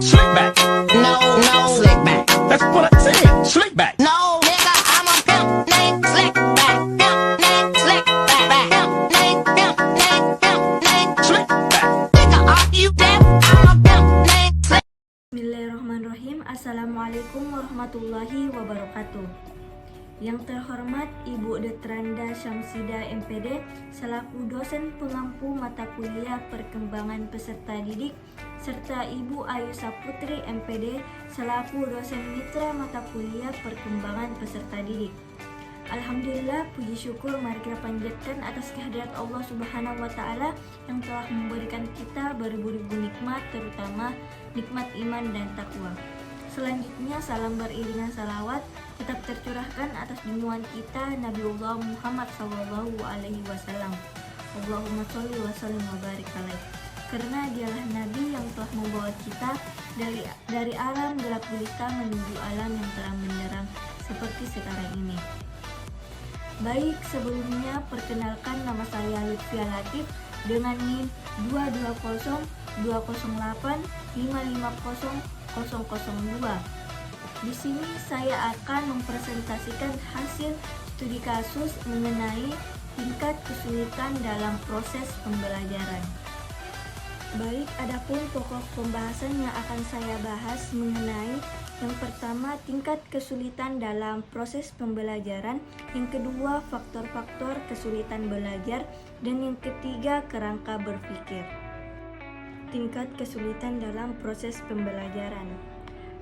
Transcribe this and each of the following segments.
Slick back. No, slick back. That's what I said. Slick back. No, nigga, I'm a pimp named Slick back. Pimp named Slick back. Pimp named, pimp named, pimp named Slick back. Nigga, are you deaf? I'm a pimp named Slick. Bismillahirrahmanirrahim. Assalamualaikum warahmatullahi wabarakatuh. Yang terhormat Ibu Detranda Syamsida MPD selaku dosen pengampu mata kuliah perkembangan peserta didik, serta Ibu Ayu Saputri MPD selaku dosen mitra mata kuliah perkembangan peserta didik. Alhamdulillah, puji syukur mari kita panjatkan atas kehadirat Allah Subhanahu wa Ta'ala yang telah memberikan kita beribu-ribu nikmat, terutama nikmat iman dan takwa. Selanjutnya, salam beriringan salawat tetap tercurahkan atas junjungan kita Nabiullah Muhammad SAW. Allahumma sholli wa sallim wa barik alaih. Karena dialah Nabi yang telah membawa kita dari alam gelap gulita menuju alam yang terang benderang seperti sekarang ini. Baik, sebelumnya perkenalkan nama saya Lutfia Latif dengan NIM 220-208-550-002. Di sini saya akan mempresentasikan hasil studi kasus mengenai tingkat kesulitan dalam proses pembelajaran. Baik, adapun pokok pembahasan yang akan saya bahas mengenai yang pertama, tingkat kesulitan dalam proses pembelajaran, yang kedua, faktor-faktor kesulitan belajar, dan yang ketiga, kerangka berpikir. Tingkat kesulitan dalam proses pembelajaran.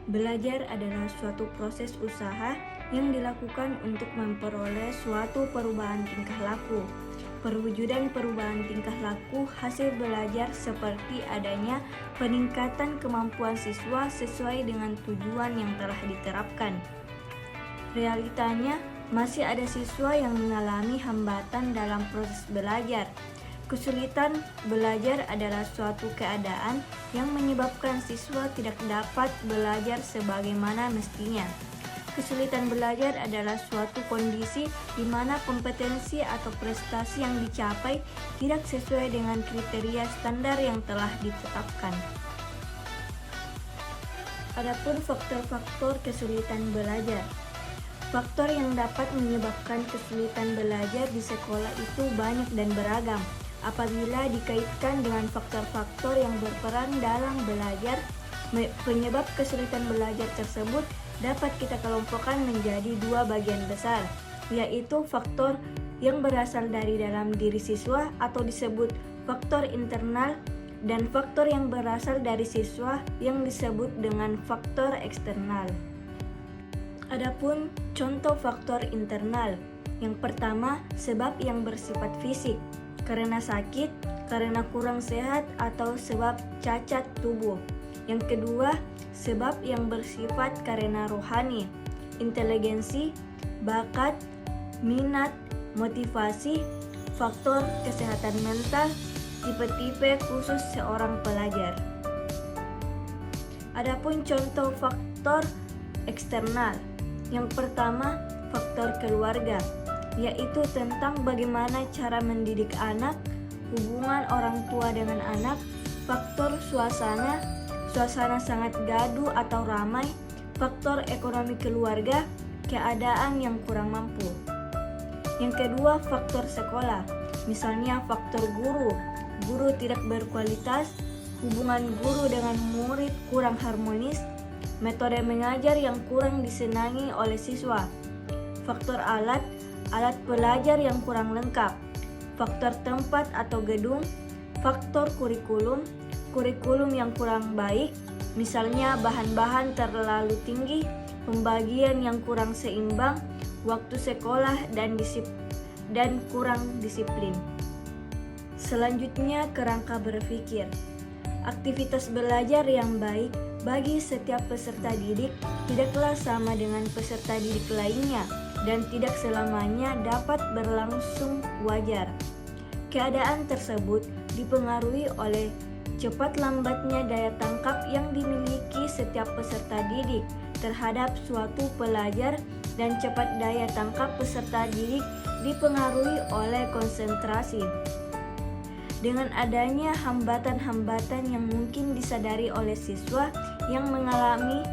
Belajar adalah suatu proses usaha yang dilakukan untuk memperoleh suatu perubahan tingkah laku. Perwujudan perubahan tingkah laku hasil belajar seperti adanya peningkatan kemampuan siswa sesuai dengan tujuan yang telah diterapkan. Realitanya, masih ada siswa yang mengalami hambatan dalam proses belajar. Kesulitan belajar adalah suatu keadaan yang menyebabkan siswa tidak dapat belajar sebagaimana mestinya. Kesulitan belajar adalah suatu kondisi di mana kompetensi atau prestasi yang dicapai tidak sesuai dengan kriteria standar yang telah ditetapkan. Adapun faktor-faktor kesulitan belajar. Faktor yang dapat menyebabkan kesulitan belajar di sekolah itu banyak dan beragam. Apabila dikaitkan dengan faktor-faktor yang berperan dalam belajar, penyebab kesulitan belajar tersebut dapat kita kelompokkan menjadi dua bagian besar, yaitu faktor yang berasal dari dalam diri siswa atau disebut faktor internal, dan faktor yang berasal dari siswa yang disebut dengan faktor eksternal. Adapun contoh faktor internal, yang pertama, sebab yang bersifat fisik, karena sakit, karena kurang sehat, atau sebab cacat tubuh. Yang kedua, sebab yang bersifat karena rohani, inteligensi, bakat, minat, motivasi, faktor kesehatan mental, tipe-tipe khusus seorang pelajar. Adapun contoh faktor eksternal, yang pertama, faktor keluarga, yaitu tentang bagaimana cara mendidik anak, hubungan orang tua dengan anak, faktor suasana sangat gaduh atau ramai, faktor ekonomi keluarga, keadaan yang kurang mampu. Yang kedua, faktor sekolah, misalnya faktor guru tidak berkualitas, hubungan guru dengan murid kurang harmonis, metode mengajar yang kurang disenangi oleh siswa, faktor alat belajar yang kurang lengkap, faktor tempat atau gedung, faktor kurikulum yang kurang baik, misalnya bahan-bahan terlalu tinggi, pembagian yang kurang seimbang, waktu sekolah dan kurang disiplin. Selanjutnya, kerangka berpikir. Aktivitas belajar yang baik bagi setiap peserta didik tidaklah sama dengan peserta didik lainnya dan tidak selamanya dapat berlangsung wajar. Keadaan tersebut dipengaruhi oleh cepat lambatnya daya tangkap yang dimiliki setiap peserta didik terhadap suatu pelajar, dan cepat daya tangkap peserta didik dipengaruhi oleh konsentrasi. Dengan adanya hambatan-hambatan yang mungkin disadari oleh siswa, yang mengalami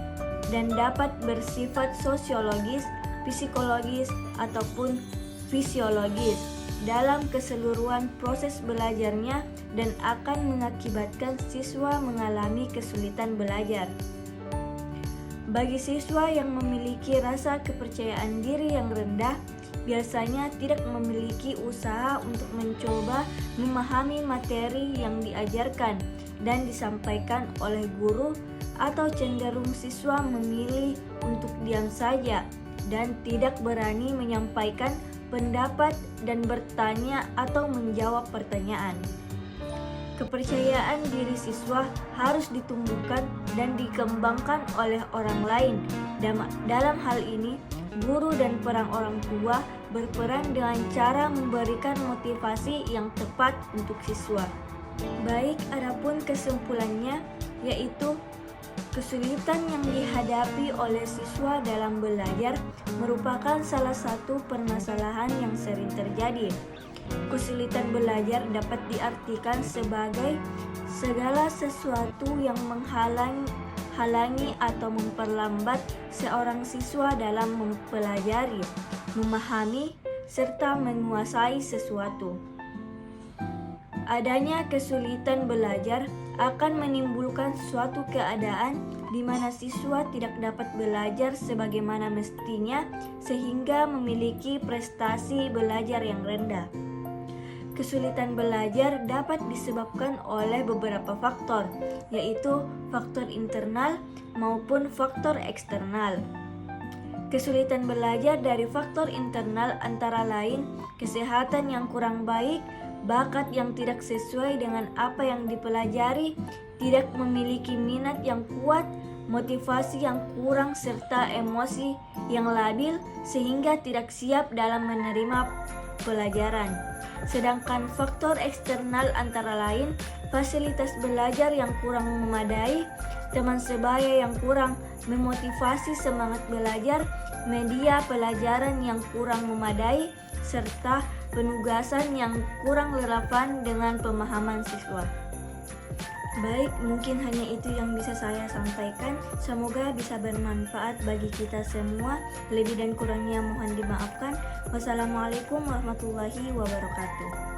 dan dapat bersifat sosiologis, psikologis, ataupun fisiologis dalam keseluruhan proses belajarnya dan akan mengakibatkan siswa mengalami kesulitan belajar. Bagi siswa yang memiliki rasa kepercayaan diri yang rendah, biasanya tidak memiliki usaha untuk mencoba memahami materi yang diajarkan dan disampaikan oleh guru, atau cenderung siswa memilih untuk diam saja dan tidak berani menyampaikan pendapat dan bertanya atau menjawab pertanyaan. Kepercayaan diri siswa harus ditumbuhkan dan dikembangkan oleh orang lain. Dalam hal ini, guru dan peran orang tua berperan dengan cara memberikan motivasi yang tepat untuk siswa. Baik, adapun kesimpulannya yaitu kesulitan yang dihadapi oleh siswa dalam belajar merupakan salah satu permasalahan yang sering terjadi. Kesulitan belajar dapat diartikan sebagai segala sesuatu yang menghalangi atau memperlambat seorang siswa dalam mempelajari, memahami, serta menguasai sesuatu. Adanya kesulitan belajar akan menimbulkan suatu keadaan di mana siswa tidak dapat belajar sebagaimana mestinya sehingga memiliki prestasi belajar yang rendah. Kesulitan belajar dapat disebabkan oleh beberapa faktor, yaitu faktor internal maupun faktor eksternal. Kesulitan belajar dari faktor internal antara lain kesehatan yang kurang baik, bakat yang tidak sesuai dengan apa yang dipelajari, tidak memiliki minat yang kuat, motivasi yang kurang, serta emosi yang labil sehingga tidak siap dalam menerima pelajaran. Sedangkan faktor eksternal antara lain fasilitas belajar yang kurang memadai, teman sebaya yang kurang memotivasi semangat belajar, media pelajaran yang kurang memadai, serta penugasan yang kurang relevan dengan pemahaman siswa. Baik, mungkin hanya itu yang bisa saya sampaikan. Semoga bisa bermanfaat bagi kita semua. Lebih dan kurangnya mohon dimaafkan. Wassalamualaikum warahmatullahi wabarakatuh.